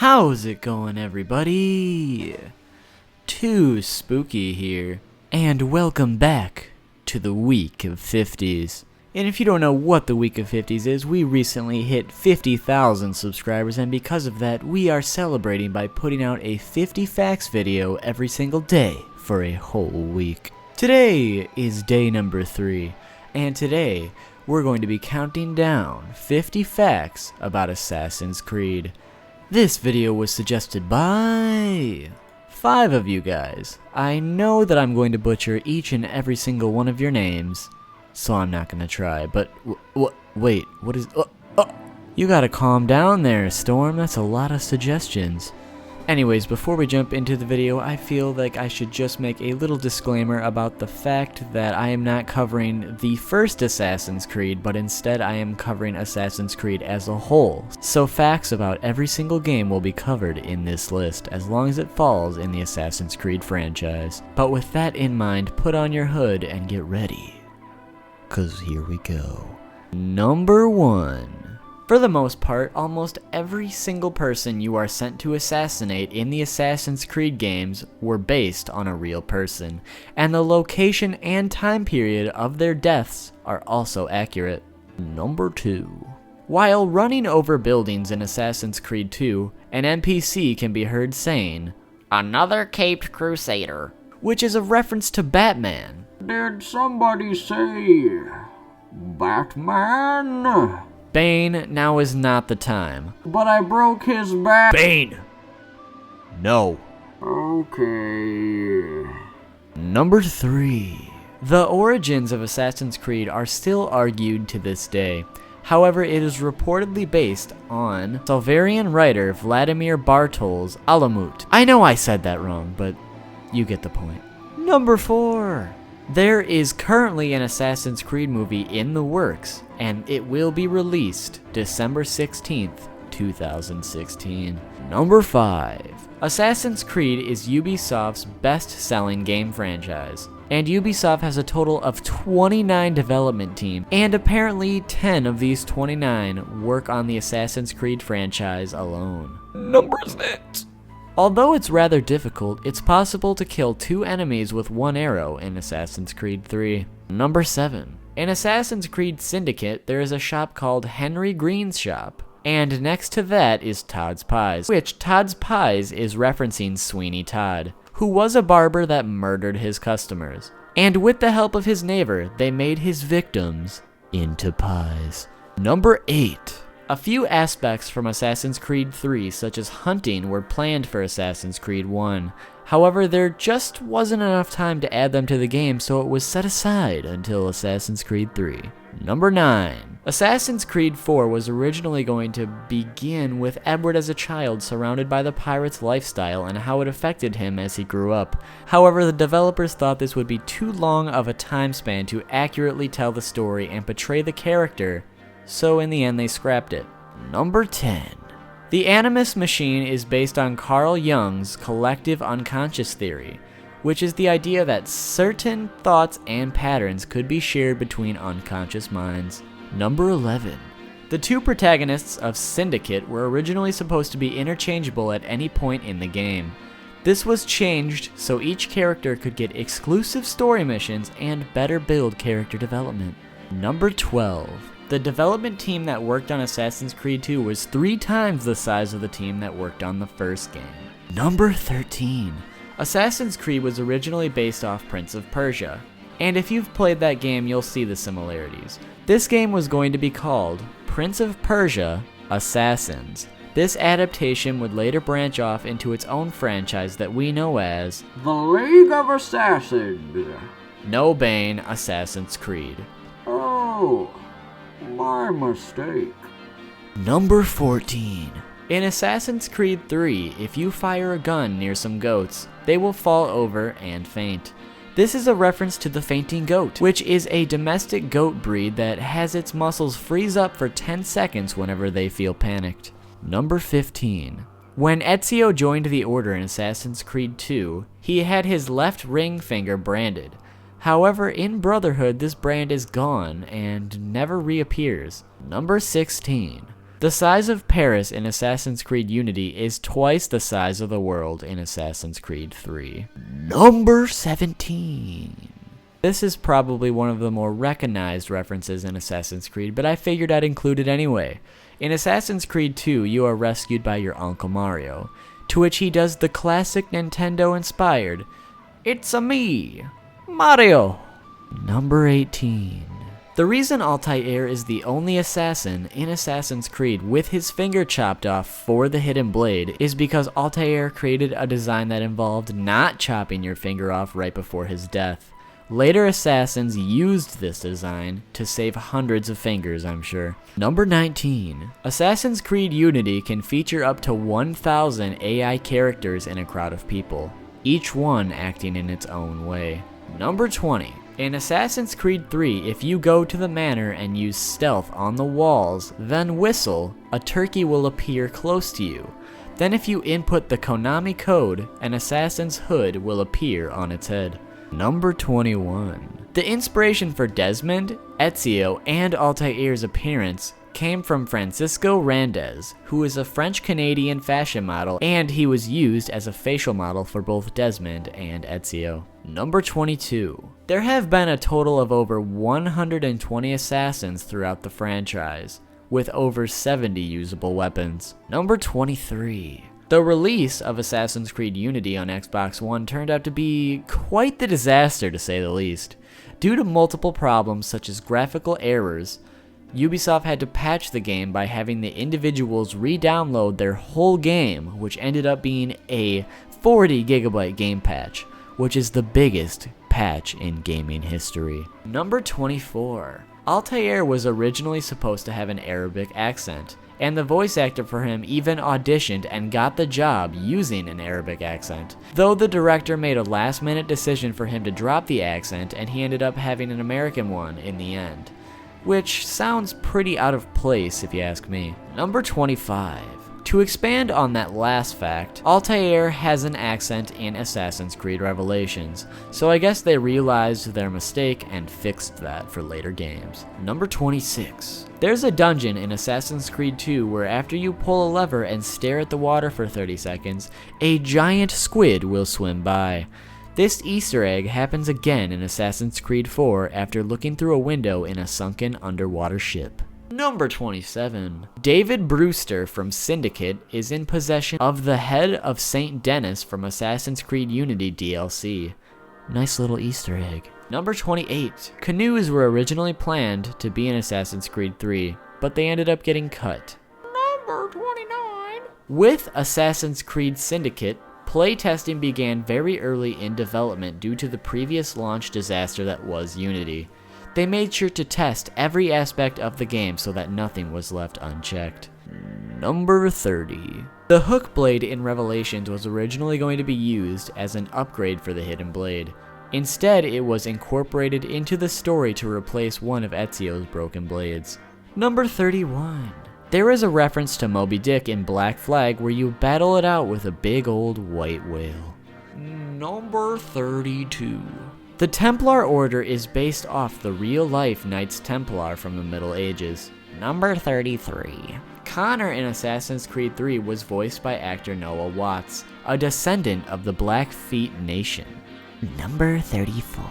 How's it going, everybody? Too Spooky here, and welcome back to the week of 50s. And if you don't know what the week of 50s is, we recently hit 50,000 subscribers, and because of that, we are celebrating by putting out a 50 facts video every single day for a whole week. Today is day number 3, and today we're going to be counting down 50 facts about Assassin's Creed. This video was suggested by 5 of you guys. I know that I'm going to butcher each and every single one of your names, so I'm not gonna try, but wait, what is, you gotta calm down there, Storm, that's a lot of suggestions. Anyways, before we jump into the video, I feel like I should just make a little disclaimer about the fact that I am not covering the first Assassin's Creed, but instead I am covering Assassin's Creed as a whole. So facts about every single game will be covered in this list, as long as it falls in the Assassin's Creed franchise. But with that in mind, put on your hood and get ready, 'cause here we go. Number 1. For the most part, almost every single person you are sent to assassinate in the Assassin's Creed games were based on a real person, and the location and time period of their deaths are also accurate. Number 2. While running over buildings in Assassin's Creed 2, an NPC can be heard saying, "Another caped crusader," which is a reference to Batman. Did somebody say Batman? Bane, now is not the time. But I broke his back. Bane! No. Okay. Number 3. The origins of Assassin's Creed are still argued to this day. However, it is reportedly based on Salvarian writer Vladimir Bartol's Alamut. I know I said that wrong, but you get the point. Number 4. There is currently an Assassin's Creed movie in the works, and it will be released December 16th, 2016. Number 5. Assassin's Creed is Ubisoft's best-selling game franchise, and Ubisoft has a total of 29 development teams, and apparently 10 of these 29 work on the Assassin's Creed franchise alone. Number 6. Although it's rather difficult, it's possible to kill 2 enemies with 1 arrow in Assassin's Creed 3. Number 7. In Assassin's Creed Syndicate, there is a shop called Henry Green's Shop, and next to that is Todd's Pies, which Todd's Pies is referencing Sweeney Todd, who was a barber that murdered his customers. And with the help of his neighbor, they made his victims into pies. Number 8. A few aspects from Assassin's Creed 3, such as hunting, were planned for Assassin's Creed 1. However, there just wasn't enough time to add them to the game, so it was set aside until Assassin's Creed 3. Number 9. Assassin's Creed 4 was originally going to begin with Edward as a child surrounded by the pirate's lifestyle and how it affected him as he grew up. However, the developers thought this would be too long of a time span to accurately tell the story and portray the character, so in the end they scrapped it. Number 10. The Animus Machine is based on Carl Jung's collective unconscious theory, which is the idea that certain thoughts and patterns could be shared between unconscious minds. Number 11. The 2 protagonists of Syndicate were originally supposed to be interchangeable at any point in the game. This was changed so each character could get exclusive story missions and better build character development. Number 12. The development team that worked on Assassin's Creed 2 was 3 times the size of the team that worked on the first game. Number 13. Assassin's Creed was originally based off Prince of Persia, and if you've played that game, you'll see the similarities. This game was going to be called Prince of Persia: Assassins. This adaptation would later branch off into its own franchise that we know as The League of Assassins. No Bane Assassin's Creed. Oh, my mistake. Number 14. In Assassin's Creed 3, if you fire a gun near some goats, they will fall over and faint. This is a reference to the fainting goat, which is a domestic goat breed that has its muscles freeze up for 10 seconds whenever they feel panicked. Number 15. When Ezio joined the Order in Assassin's Creed 2, he had his left ring finger branded. However, in Brotherhood, this brand is gone and never reappears. Number 16. The size of Paris in Assassin's Creed Unity is twice the size of the world in Assassin's Creed 3. Number 17. This is probably one of the more recognized references in Assassin's Creed, but I figured I'd include it anyway. In Assassin's Creed 2, you are rescued by your Uncle Mario, to which he does the classic Nintendo-inspired, "It's-a me, Mario." Number 18. The reason Altair is the only assassin in Assassin's Creed with his finger chopped off for the hidden blade is because Altair created a design that involved not chopping your finger off right before his death. Later assassins used this design to save hundreds of fingers, I'm sure. Number 19. Assassin's Creed Unity can feature up to 1,000 AI characters in a crowd of people, each one acting in its own way. Number 20. In Assassin's Creed 3, if you go to the manor and use stealth on the walls, then whistle, a turkey will appear close to you. Then if you input the Konami code, an assassin's hood will appear on its head. Number 21. The inspiration for Desmond, Ezio, and Altair's appearance came from Francisco Randez, who is a French-Canadian fashion model, and he was used as a facial model for both Desmond and Ezio. Number 22. There have been a total of over 120 assassins throughout the franchise, with over 70 usable weapons. Number 23. The release of Assassin's Creed Unity on Xbox One turned out to be quite the disaster, to say the least. Due to multiple problems such as graphical errors, Ubisoft had to patch the game by having the individuals re-download their whole game, which ended up being a 40 gigabyte game patch, which is the biggest patch in gaming history. Number 24. Altair was originally supposed to have an Arabic accent, and the voice actor for him even auditioned and got the job using an Arabic accent, though the director made a last-minute decision for him to drop the accent and he ended up having an American one in the end, which sounds pretty out of place if you ask me. Number 25. To expand on that last fact, Altair has an accent in Assassin's Creed Revelations, so I guess they realized their mistake and fixed that for later games. Number 26. There's a dungeon in Assassin's Creed 2 where after you pull a lever and stare at the water for 30 seconds, a giant squid will swim by. This Easter egg happens again in Assassin's Creed 4 after looking through a window in a sunken underwater ship. Number 27. David Brewster from Syndicate is in possession of the head of St. Denis from Assassin's Creed Unity DLC. Nice little Easter egg. Number 28. Canoes were originally planned to be in Assassin's Creed 3, but they ended up getting cut. Number 29. With Assassin's Creed Syndicate, playtesting began very early in development due to the previous launch disaster that was Unity. They made sure to test every aspect of the game so that nothing was left unchecked. Number 30. The hook blade in Revelations was originally going to be used as an upgrade for the hidden blade. Instead, it was incorporated into the story to replace one of Ezio's broken blades. Number 31. There is a reference to Moby Dick in Black Flag where you battle it out with a big old white whale. Number 32. The Templar Order is based off the real-life Knights Templar from the Middle Ages. Number 33. Connor in Assassin's Creed 3 was voiced by actor Noah Watts, a descendant of the Blackfeet Nation. Number 34.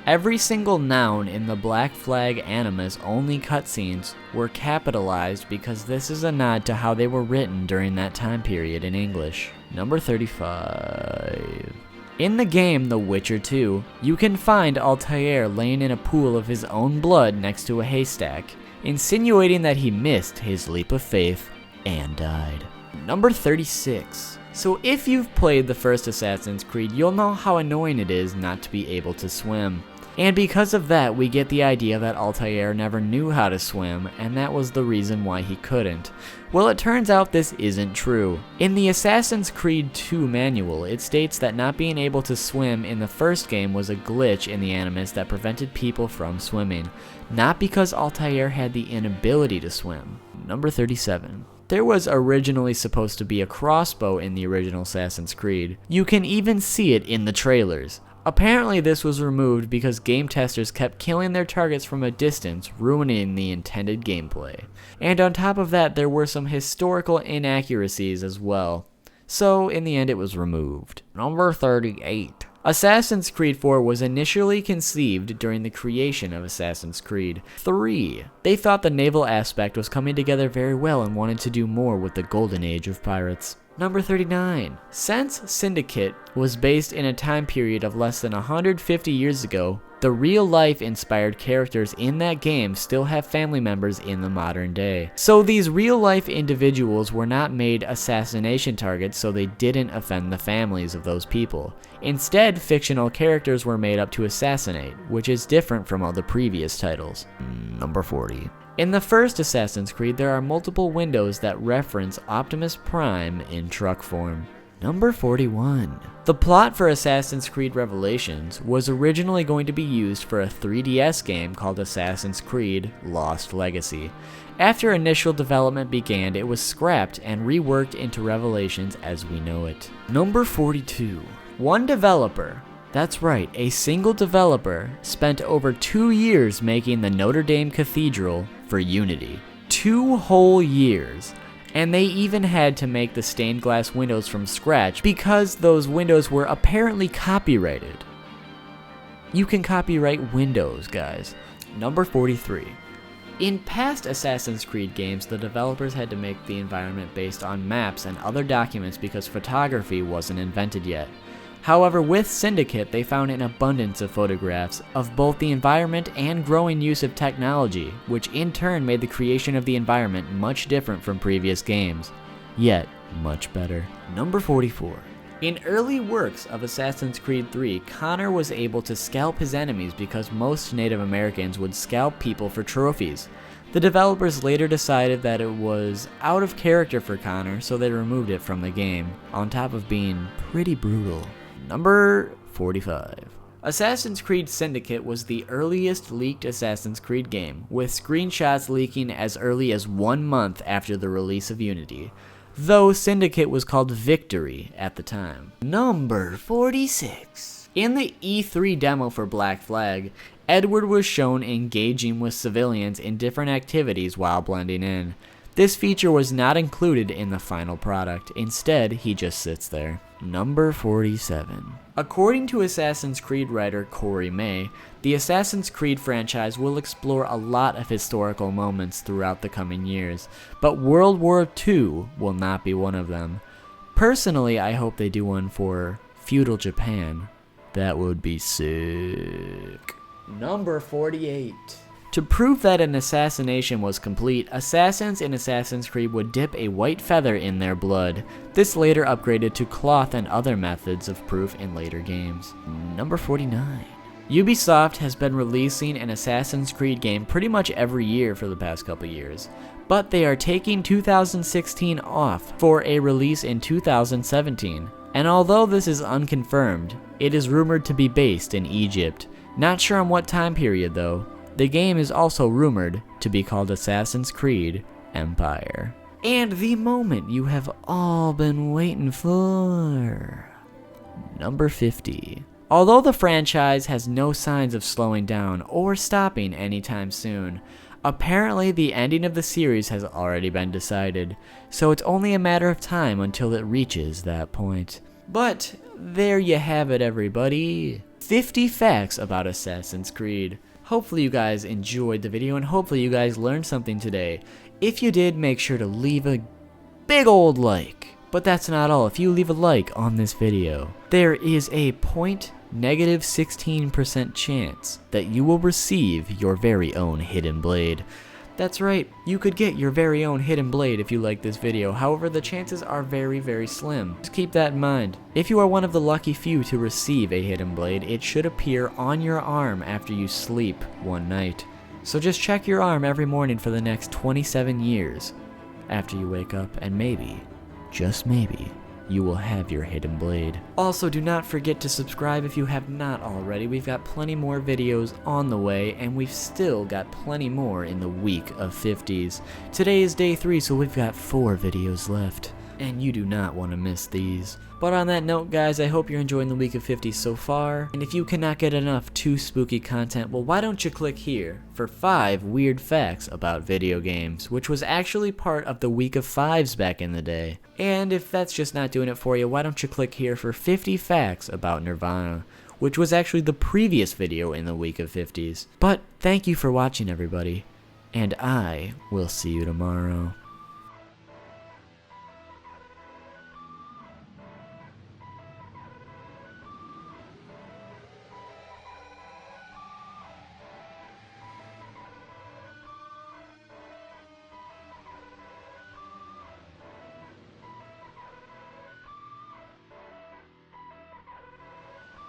Every single noun in the Black Flag Animus only cutscenes were capitalized because this is a nod to how they were written during that time period in English. Number 35. In the game The Witcher 2, you can find Altair laying in a pool of his own blood next to a haystack, insinuating that he missed his leap of faith and died. Number 36. So if you've played the first Assassin's Creed, you'll know how annoying it is not to be able to swim. And because of that, we get the idea that Altair never knew how to swim, and that was the reason why he couldn't. Well, it turns out this isn't true. In the Assassin's Creed 2 manual, it states that not being able to swim in the first game was a glitch in the Animus that prevented people from swimming, not because Altair had the inability to swim. Number 37. There was originally supposed to be a crossbow in the original Assassin's Creed. You can even see it in the trailers. Apparently this was removed because game testers kept killing their targets from a distance, ruining the intended gameplay. And on top of that, there were some historical inaccuracies as well. So in the end it was removed. Number 38. Assassin's Creed 4 was initially conceived during the creation of Assassin's Creed 3. They thought the naval aspect was coming together very well and wanted to do more with the golden age of pirates. Number 39. Since Syndicate was based in a time period of less than 150 years ago, the real-life inspired characters in that game still have family members in the modern day. So these real-life individuals were not made assassination targets, so they didn't offend the families of those people. Instead, fictional characters were made up to assassinate, which is different from all the previous titles. Number 40. In the first Assassin's Creed, there are multiple windows that reference Optimus Prime in truck form. Number 41. The plot for Assassin's Creed Revelations was originally going to be used for a 3DS game called Assassin's Creed Lost Legacy. After initial development began, it was scrapped and reworked into Revelations as we know it. Number 42. One developer, that's right, a single developer, spent over 2 years making the Notre Dame Cathedral for Unity. 2 whole years. And they even had to make the stained glass windows from scratch because those windows were apparently copyrighted. You can copyright windows, guys. Number 43. In past Assassin's Creed games, the developers had to make the environment based on maps and other documents because photography wasn't invented yet. However, with Syndicate, they found an abundance of photographs of both the environment and growing use of technology, which in turn made the creation of the environment much different from previous games, yet much better. Number 44. In early works of Assassin's Creed 3, Connor was able to scalp his enemies because most Native Americans would scalp people for trophies. The developers later decided that it was out of character for Connor, so they removed it from the game, on top of being pretty brutal. Number 45. Assassin's Creed Syndicate was the earliest leaked Assassin's Creed game, with screenshots leaking as early as 1 month after the release of Unity, though Syndicate was called Victory at the time. Number 46. In the E3 demo for Black Flag, Edward was shown engaging with civilians in different activities while blending in. This feature was not included in the final product. Instead, he just sits there. Number 47. According to Assassin's Creed writer Corey May, the Assassin's Creed franchise will explore a lot of historical moments throughout the coming years, but World War II will not be one of them. Personally, I hope they do one for feudal Japan. That would be sick. Number 48. To prove that an assassination was complete, assassins in Assassin's Creed would dip a white feather in their blood. This later upgraded to cloth and other methods of proof in later games. Number 49. Ubisoft has been releasing an Assassin's Creed game pretty much every year for the past couple years, but they are taking 2016 off for a release in 2017. And although this is unconfirmed, it is rumored to be based in Egypt. Not sure on what time period though. The game is also rumored to be called Assassin's Creed Empire. And the moment you have all been waiting for. Number 50. Although the franchise has no signs of slowing down or stopping anytime soon, apparently the ending of the series has already been decided, so it's only a matter of time until it reaches that point. But there you have it, everybody. 50 facts about Assassin's Creed. Hopefully you guys enjoyed the video and hopefully you guys learned something today. If you did, make sure to leave a big old like. But that's not all. If you leave a like on this video, there is a 0.16% chance that you will receive your very own hidden blade. That's right, you could get your very own hidden blade if you like this video. However, the chances are very, very slim. Just keep that in mind. If you are one of the lucky few to receive a hidden blade, it should appear on your arm after you sleep one night. So just check your arm every morning for the next 27 years after you wake up, and maybe, just maybe, you will have your hidden blade. Also, do not forget to subscribe if you have not already. We've got plenty more videos on the way, and we've still got plenty more in the week of 50s. Today is day 3, so we've got 4 videos left. and you do not want to miss these. But on that note, guys, I hope you're enjoying the week of 50 so far, and if you cannot get enough too spooky content, well, why don't you click here for 5 weird facts about video games, which was actually part of the week of 5s back in the day. And if that's just not doing it for you, why don't you click here for 50 facts about Nirvana, which was actually the previous video in the week of 50s. But thank you for watching, everybody, and I will see you tomorrow.